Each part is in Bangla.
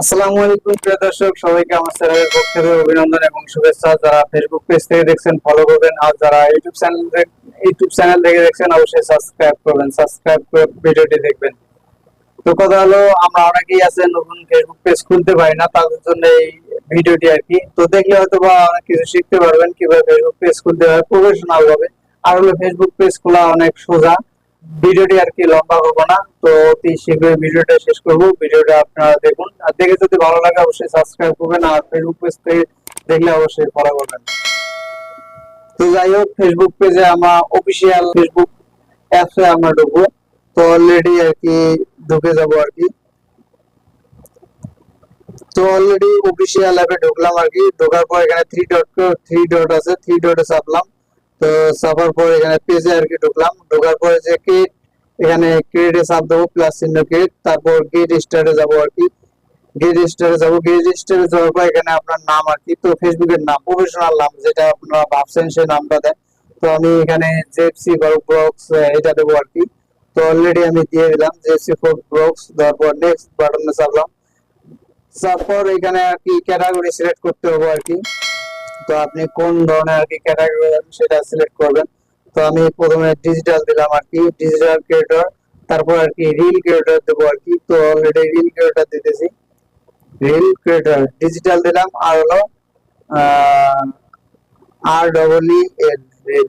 আসসালামু আলাইকুম প্রিয় দর্শক, সবাইকে আমার চ্যানেলের পক্ষ থেকে অভিনন্দন এবং শুভেচ্ছা। যারা ফেসবুক পেজ থেকে দেখছেন ফলো করবেন, আর যারা ইউটিউব চ্যানেল থেকে দেখছেন অবশ্যই সাবস্ক্রাইব করবেন, সাবস্ক্রাইব করে ভিডিওটি দেখবেন। তো কথা হলো, আমরা অনেকেই আছে নতুন ফেসবুক পেজ খুলতে পারি না, তাদের জন্য এই ভিডিওটি আর কি। তো দেখলে হয়তো বা অনেক কিছু শিখতে পারবেন কিভাবে ফেসবুক পেজ খুলতে হয় প্রফেশনাল ভাবে। আর হলো ফেসবুক পেজ খোলা অনেক সোজা। ভিডিওটি আর কি লম্বা করবো না, তো অতি শীঘ্রই ভিডিওটা শেষ করবো। ভিডিওটা আপনারা দেখুন, আর দেখে যদি ভালো লাগে অবশ্যই সাবস্ক্রাইব করবেন, আর ফেসবুক পেজ থেকে দেখলে অবশ্যই ফলো করবেন। তো যাই হোক, ফেসবুক পেজে আমরা অফিসিয়াল ফেসবুক অ্যাপসে আমরা ঢুকবো। তো অলরেডি আর কি ঢুকে যাবো আর কি। তো অলরেডি অফিসিয়াল অ্যাপে ঢুকলাম আর কি। ঢোকার পর এখানে থ্রি ডট আছে, থ্রি ডটে চাপলাম। তো চাপার পর এখানে পেজে আর কি ঢুকলাম। ঢোকার পরে যে ক্রিয়েট, এখানে ক্রিয়েটে চাপ দেবো, প্লাস চিহ্ন ক্রিয়েট, তারপর গেট স্টার্টে যাবো আর কি। গেট স্টারে যাবো, গেট স্টারে যাওয়ার পর এখানে আপনার নাম আর কি, তো ফেসবুকের নাম, প্রফেশনাল নাম যেটা আপনারা ভাবছেন সেই নামটা দেন। তো আমি এখানে জেএফসি ব্লগস এটা দেবো আর কি। তো অলরেডি আমি দিয়ে দিলাম জেএফসি ব্লগস, তারপর নেক্সট বাটনে চাপলাম। তারপর এখানে আর কি ক্যাটাগরি সিলেক্ট করতে হবে আর কি। তো আপনি কোন ধরনের আর কি ক্যাটাগরি সেটা সিলেক্ট করবেন। তো আমি প্রথমে ডিজিটাল দিলাম আর কি, ডিজিটাল ক্রিয়েটর। তারপর আর কি রিল ক্রিয়েটর দেবো আর কি। তো অলরেডি রিল ক্রিয়েটর দিতেছি, রিল ক্রিয়েটর ডিজিটাল দিলাম। আর হলো আর ডবল ই এল, রিল,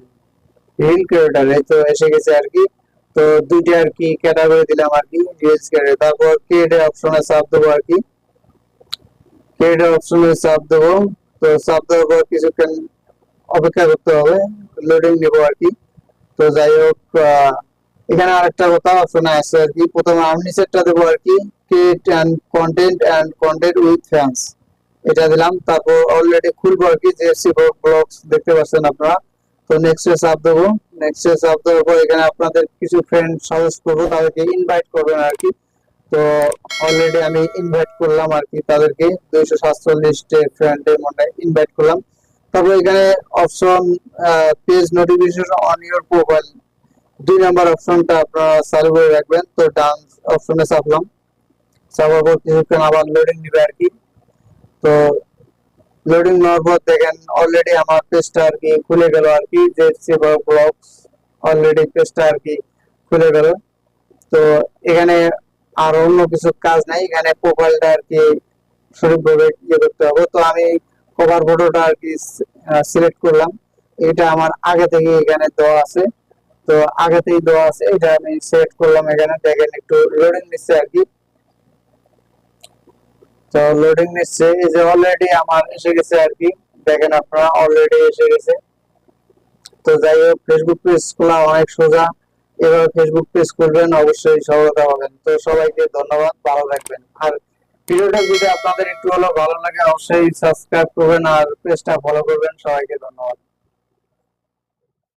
রিল ক্রিয়েটর, এই তো এসে গেছে আর কি। তো দুইটা আর কি ক্যাটাগরি দিলাম আর কি, রিলস ক্রিয়েটর। তারপর ক্রিয়েট অপশনে চাপ দেবো আর কি, ক্রিয়েট অপশনে চাপ দেবো। তো চাপ দেওয়ার পর কিছুক্ষণ অপেক্ষা করতে হবে, লোডিং নেবো আর কি। তো যাই হোক, এখানে আরেকটা কথা অপশন আছে আর কি। প্রথমে আমি নিচেরটা দেবো আর কি, create and content with fans, এটা দিলাম। তারপর অলরেডি খুলবো আর কি, জেএফসি ব্লগস দেখতে পাচ্ছেন আপনারা। তো নেক্সট এ চাপ দেবো, নেক্সট এ চাপ দেওয়ার পর এখানে আপনাদের কিছু ফ্রেন্ড সাজেস্ট করবো, তাদেরকে ইনভাইট করবেন আর কি। তো অলরেডি আমি ইনভাইট করলাম আর কি তাদেরকে, 247 ফ্রেন্ডের মধ্যে ইনভাইট করলাম। তারপর এখানে option page notification on your profile, 2 number অপশনটা আপনারা চালু করে রাখবেন। তো ডান অপশনে চাপলাম, চাপার পর কিছুক্ষণ আবার লোডিং নিবে আর কি। তো লোডিং নেওয়ার পর দেখেন অলরেডি আমার পেজটা আর কি খুলে গেল আর কি, যে ব্লগস অলরেডি পেজটা আর কি খুলে গেল। তো এখানে আর অন্য কিছু কাজ নাই, এখানে প্রোফাইলটা আর কি সঠিকভাবে ইয়ে করতে হবে। তো আমি কভার ফটোটা আর কি সিলেক্ট করলাম, এটা আমার আগে থেকে এখানে দেওয়া আছে। তো আগে থেকেই দেওয়া আছে, এটা আমি সিলেক্ট করলাম। এখানে দেখেন একটু লোডিং নিচ্ছে আর কি। তো লোডিং নিচ্ছে, এই যে অলরেডি আমার এসে গেছে আর কি, দেখেন আপনারা অলরেডি এসে গেছে। তো যাই হোক, ফেসবুক পেজ খোলা অনেক সোজা। এবার ফেসবুক পেজ খুলবেন, অবশ্যই সফলতা পাবেন। তো সবাইকে ধন্যবাদ, ভালো থাকবেন। আর ভিডিওটা যদি আপনাদের একটু হলেও ভালো লাগে অবশ্যই সাবস্ক্রাইব করবেন আর পেজটা ফলো করবেন। সবাইকে ধন্যবাদ।